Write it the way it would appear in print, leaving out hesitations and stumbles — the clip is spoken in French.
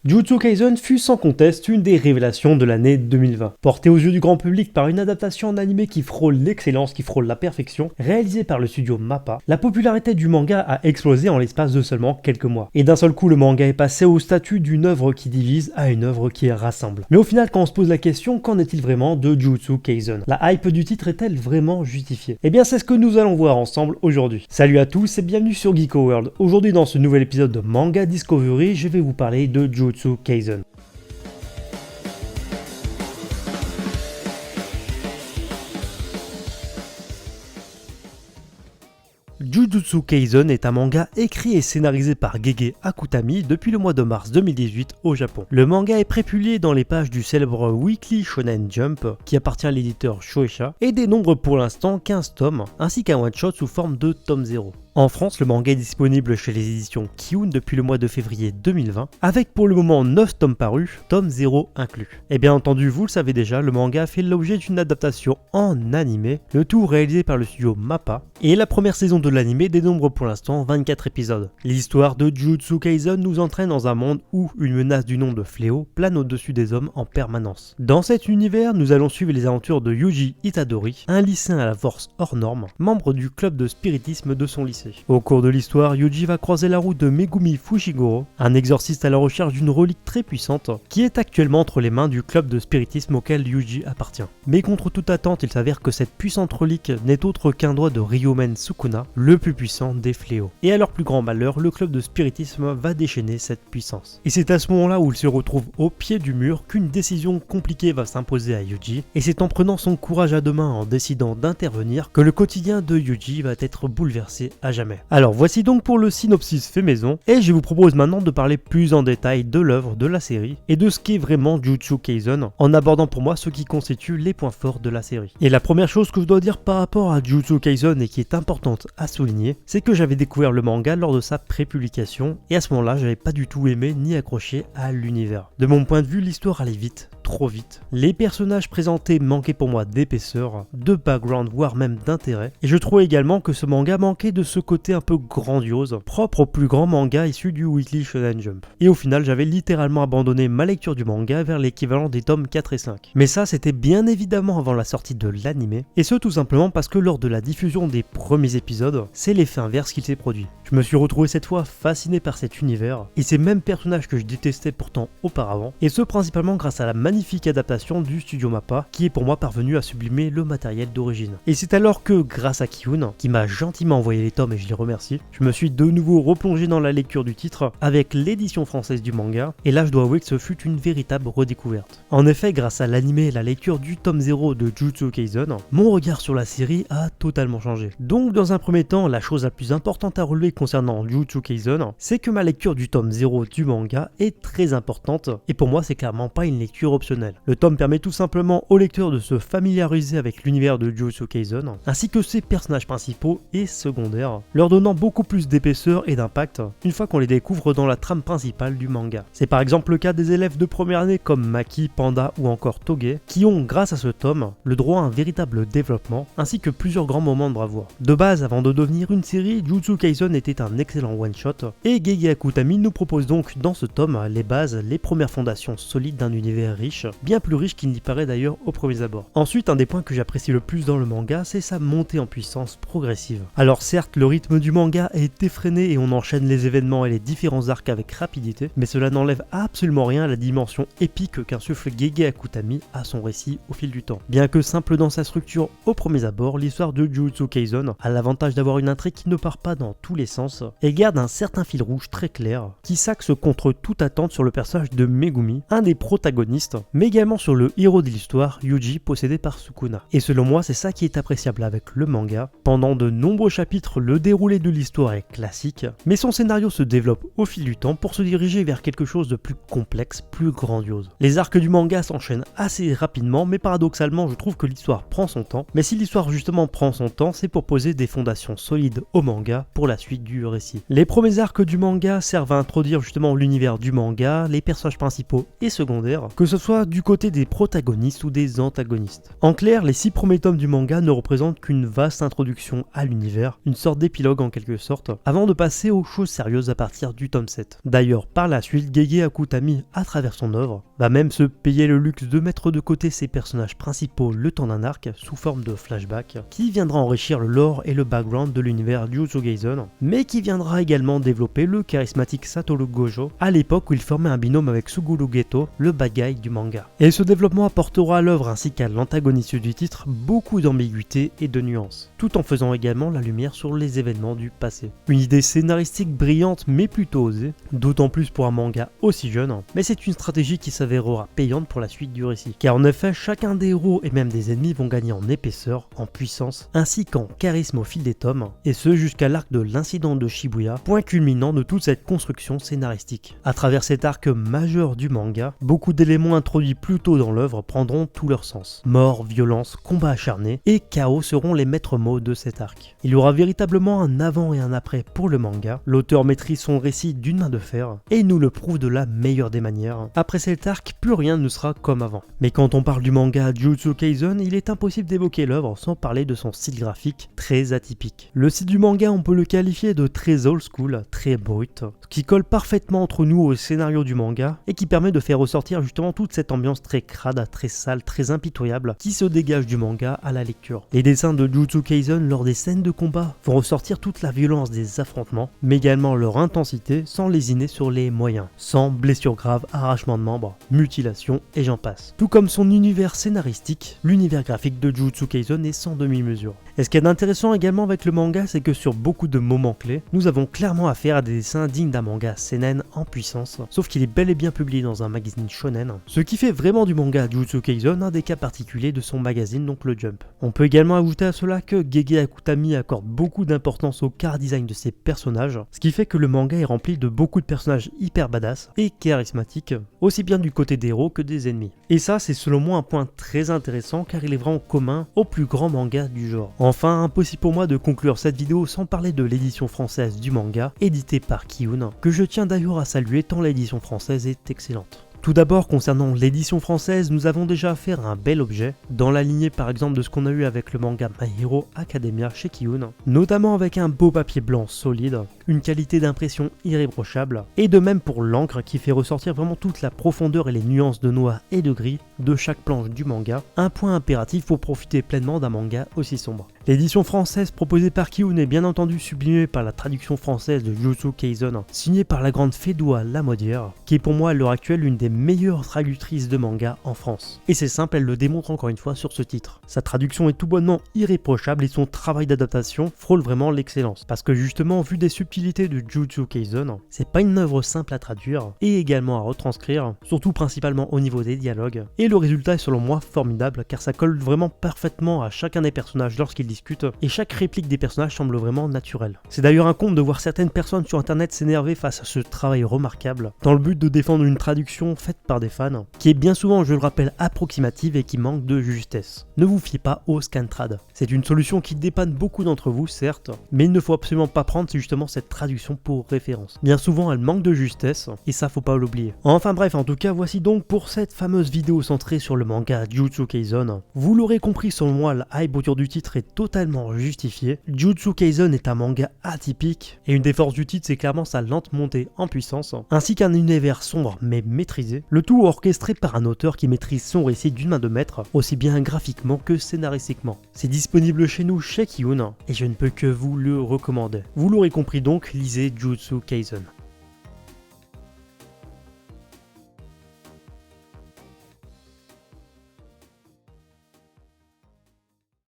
Jujutsu Kaisen fut sans conteste une des révélations de l'année 2020. Porté aux yeux du grand public par une adaptation en animé qui frôle l'excellence, qui frôle la perfection, réalisée par le studio MAPPA, la popularité du manga a explosé en l'espace de seulement quelques mois. Et d'un seul coup, le manga est passé au statut d'une œuvre qui divise à une œuvre qui rassemble. Mais au final, quand on se pose la question, qu'en est-il vraiment de Jujutsu Kaisen? La hype du titre est-elle vraiment justifiée? Eh bien, c'est ce que nous allons voir ensemble aujourd'hui. Salut à tous et bienvenue sur Geeko World. Aujourd'hui, dans ce nouvel épisode de Manga Discovery, je vais vous parler de Jujutsu Kaisen. Jujutsu Kaisen est un manga écrit et scénarisé par Gege Akutami depuis le mois de mars 2018 au Japon. Le manga est prépublié dans les pages du célèbre Weekly Shonen Jump qui appartient à l'éditeur Shueisha et dénombre pour l'instant 15 tomes ainsi qu'un one-shot sous forme de tome 0. En France, le manga est disponible chez les éditions Kiun depuis le mois de février 2020, avec pour le moment 9 tomes parus, tome 0 inclus. Et bien entendu, vous le savez déjà, le manga a fait l'objet d'une adaptation en animé, le tout réalisé par le studio MAPPA, et la première saison de l'animé dénombre pour l'instant 24 épisodes. L'histoire de Jujutsu Kaisen nous entraîne dans un monde où une menace du nom de Fléau plane au-dessus des hommes en permanence. Dans cet univers, nous allons suivre les aventures de Yuji Itadori, un lycéen à la force hors norme, membre du club de spiritisme de son lycée. Au cours de l'histoire, Yuji va croiser la route de Megumi Fushiguro, un exorciste à la recherche d'une relique très puissante qui est actuellement entre les mains du club de spiritisme auquel Yuji appartient. Mais contre toute attente, il s'avère que cette puissante relique n'est autre qu'un doigt de Ryomen Sukuna, le plus puissant des fléaux. Et à leur plus grand malheur, le club de spiritisme va déchaîner cette puissance. Et c'est à ce moment-là où il se retrouve au pied du mur qu'une décision compliquée va s'imposer à Yuji, et c'est en prenant son courage à deux mains en décidant d'intervenir que le quotidien de Yuji va être bouleversé à jamais. Alors voici donc pour le synopsis fait maison, et je vous propose maintenant de parler plus en détail de l'œuvre, de la série, et de ce qu'est vraiment Jujutsu Kaisen, en abordant pour moi ce qui constitue les points forts de la série. Et la première chose que je dois dire par rapport à Jujutsu Kaisen et qui est importante à souligner, c'est que j'avais découvert le manga lors de sa prépublication, et à ce moment-là, j'avais pas du tout aimé ni accroché à l'univers. De mon point de vue, l'histoire allait vite, trop vite. Les personnages présentés manquaient pour moi d'épaisseur, de background, voire même d'intérêt, et je trouvais également que ce manga manquait de ce côté un peu grandiose, propre au plus grand manga issu du Weekly Shonen Jump. Et au final, j'avais littéralement abandonné ma lecture du manga vers l'équivalent des tomes 4 et 5. Mais ça, c'était bien évidemment avant la sortie de l'animé, et ce tout simplement parce que lors de la diffusion des premiers épisodes, c'est l'effet inverse qui s'est produit. Je me suis retrouvé cette fois fasciné par cet univers, et ces mêmes personnages que je détestais pourtant auparavant, et ce principalement grâce à la magnifique adaptation du studio MAPPA, qui est pour moi parvenu à sublimer le matériel d'origine. Et c'est alors que, grâce à Kiun, qui m'a gentiment envoyé les tomes et je les remercie, je me suis de nouveau replongé dans la lecture du titre avec l'édition française du manga, et là je dois avouer que ce fut une véritable redécouverte. En effet, grâce à l'animé et la lecture du tome 0 de Jujutsu Kaisen, mon regard sur la série a totalement changé. Donc dans un premier temps, la chose la plus importante à relever concernant Jujutsu Kaisen, c'est que ma lecture du tome 0 du manga est très importante, et pour moi c'est clairement pas une lecture optionnelle. Le tome permet tout simplement au lecteur de se familiariser avec l'univers de Jujutsu Kaisen, ainsi que ses personnages principaux et secondaires, leur donnant beaucoup plus d'épaisseur et d'impact une fois qu'on les découvre dans la trame principale du manga. C'est par exemple le cas des élèves de première année comme Maki, Panda ou encore Toge, qui ont, grâce à ce tome, le droit à un véritable développement, ainsi que plusieurs grands moments de bravoure. De base, avant de devenir une série, Jujutsu Kaisen était un excellent one-shot, et Gege Akutami nous propose donc dans ce tome les bases, les premières fondations solides d'un univers riche, bien plus riche qu'il n'y paraît d'ailleurs au premier abord. Ensuite, un des points que j'apprécie le plus dans le manga, c'est sa montée en puissance progressive. Alors certes, le rythme du manga est effréné et on enchaîne les événements et les différents arcs avec rapidité, mais cela n'enlève absolument rien à la dimension épique qu'insuffle Gege Akutami à son récit au fil du temps. Bien que simple dans sa structure au premier abord, l'histoire de Jujutsu Kaisen a l'avantage d'avoir une intrigue qui ne part pas dans tous les sens et garde un certain fil rouge très clair qui s'axe contre toute attente sur le personnage de Megumi, un des protagonistes, mais également sur le héros de l'histoire, Yuji, possédé par Sukuna. Et selon moi, c'est ça qui est appréciable avec le manga. Pendant de nombreux chapitres, le déroulé de l'histoire est classique, mais son scénario se développe au fil du temps pour se diriger vers quelque chose de plus complexe, plus grandiose. Les arcs du manga s'enchaînent assez rapidement, mais paradoxalement, je trouve que l'histoire prend son temps. Mais si l'histoire justement prend son temps, c'est pour poser des fondations solides au manga pour la suite du récit. Les premiers arcs du manga servent à introduire justement l'univers du manga, les personnages principaux et secondaires, que ce soit soit du côté des protagonistes ou des antagonistes. En clair, les 6 premiers tomes du manga ne représentent qu'une vaste introduction à l'univers, une sorte d'épilogue en quelque sorte, avant de passer aux choses sérieuses à partir du tome 7. D'ailleurs, par la suite, Gege Akutami, à travers son œuvre, va même se payer le luxe de mettre de côté ses personnages principaux le temps d'un arc sous forme de flashback, qui viendra enrichir le lore et le background de l'univers Jujutsu Kaisen, mais qui viendra également développer le charismatique Satoru Gojo, à l'époque où il formait un binôme avec Suguru Geto, le bad guy du manga. Et ce développement apportera à l'œuvre ainsi qu'à l'antagoniste du titre beaucoup d'ambiguïté et de nuances, tout en faisant également la lumière sur les événements du passé. Une idée scénaristique brillante mais plutôt osée, d'autant plus pour un manga aussi jeune, mais c'est une stratégie qui s'avérera payante pour la suite du récit, car en effet chacun des héros et même des ennemis vont gagner en épaisseur, en puissance, ainsi qu'en charisme au fil des tomes, et ce jusqu'à l'arc de l'incident de Shibuya, point culminant de toute cette construction scénaristique. À travers cet arc majeur du manga, beaucoup d'éléments introduits plus tôt dans l'œuvre prendront tout leur sens. Mort, violence, combat acharné et chaos seront les maîtres mots de cet arc. Il y aura véritablement un avant et un après pour le manga, l'auteur maîtrise son récit d'une main de fer, et nous le prouve de la meilleure des manières. Après cet arc, plus rien ne sera comme avant. Mais quand on parle du manga Jujutsu Kaisen, il est impossible d'évoquer l'œuvre sans parler de son style graphique très atypique. Le style du manga, on peut le qualifier de très old school, très brut, qui colle parfaitement entre nous au scénario du manga et qui permet de faire ressortir justement toute cette ambiance très crade, très sale, très impitoyable qui se dégage du manga à la lecture. Les dessins de Jujutsu Kaisen lors des scènes de combat vont ressortir toute la violence des affrontements, mais également leur intensité sans lésiner sur les moyens, sans blessures graves, arrachement de membres, mutilation et j'en passe. Tout comme son univers scénaristique, l'univers graphique de Jujutsu Kaisen est sans demi-mesure. Et ce qui est intéressant également avec le manga, c'est que sur beaucoup de moments clés, nous avons clairement affaire à des dessins dignes d'un manga seinen en puissance, sauf qu'il est bel et bien publié dans un magazine shonen, ce qui fait vraiment du manga Jujutsu Kaisen un des cas particuliers de son magazine, donc le Jump. On peut également ajouter à cela que Gege Akutami accorde beaucoup d'importance au car design de ses personnages, ce qui fait que le manga est rempli de beaucoup de personnages hyper badass et charismatiques, aussi bien du côté des héros que des ennemis. Et ça, c'est selon moi un point très intéressant car il est vraiment commun aux plus grands mangas du genre. Enfin, impossible pour moi de conclure cette vidéo sans parler de l'édition française du manga, édité par Kiyun, que je tiens d'ailleurs à saluer tant l'édition française est excellente. Tout d'abord, concernant l'édition française, nous avons déjà affaire à un bel objet, dans la lignée par exemple de ce qu'on a eu avec le manga My Hero Academia chez Kiyun, notamment avec un beau papier blanc solide, une qualité d'impression irréprochable, et de même pour l'encre qui fait ressortir vraiment toute la profondeur et les nuances de noir et de gris de chaque planche du manga, un point impératif pour profiter pleinement d'un manga aussi sombre. L'édition française proposée par Kiyun est bien entendu sublimée par la traduction française de Jujutsu Kaisen, signée par la grande Fédoua Lamodière, qui est pour moi à l'heure actuelle l'une des meilleures traductrices de manga en France. Et c'est simple, elle le démontre encore une fois sur ce titre. Sa traduction est tout bonnement irréprochable et son travail d'adaptation frôle vraiment l'excellence. Parce que justement, vu des subtilités de Jujutsu Kaisen, c'est pas une œuvre simple à traduire et également à retranscrire, surtout principalement au niveau des dialogues. Et le résultat est selon moi formidable car ça colle vraiment parfaitement à chacun des personnages lorsqu'ils discutent et chaque réplique des personnages semble vraiment naturelle. C'est d'ailleurs un comble de voir certaines personnes sur internet s'énerver face à ce travail remarquable dans le but de défendre une traduction faite par des fans qui est bien souvent, je le rappelle, approximative et qui manque de justesse. Ne vous fiez pas au scantrad. C'est une solution qui dépanne beaucoup d'entre vous certes, mais il ne faut absolument pas prendre justement cette traduction pour référence. Bien souvent elle manque de justesse et ça faut pas l'oublier. Enfin bref, en tout cas voici donc pour cette fameuse vidéo centrée sur le manga Jujutsu Kaisen. Vous l'aurez compris, selon moi la hype autour du titre est totalement justifiée. Jujutsu Kaisen est un manga atypique et une des forces du titre c'est clairement sa lente montée en puissance, ainsi qu'un univers sombre mais maîtrisé, le tout orchestré par un auteur qui maîtrise son récit d'une main de maître, aussi bien graphiquement que scénaristiquement. C'est disponible chez nous chez Kiyun et je ne peux que vous le recommander. Vous l'aurez compris donc, lisez Jujutsu Kaisen.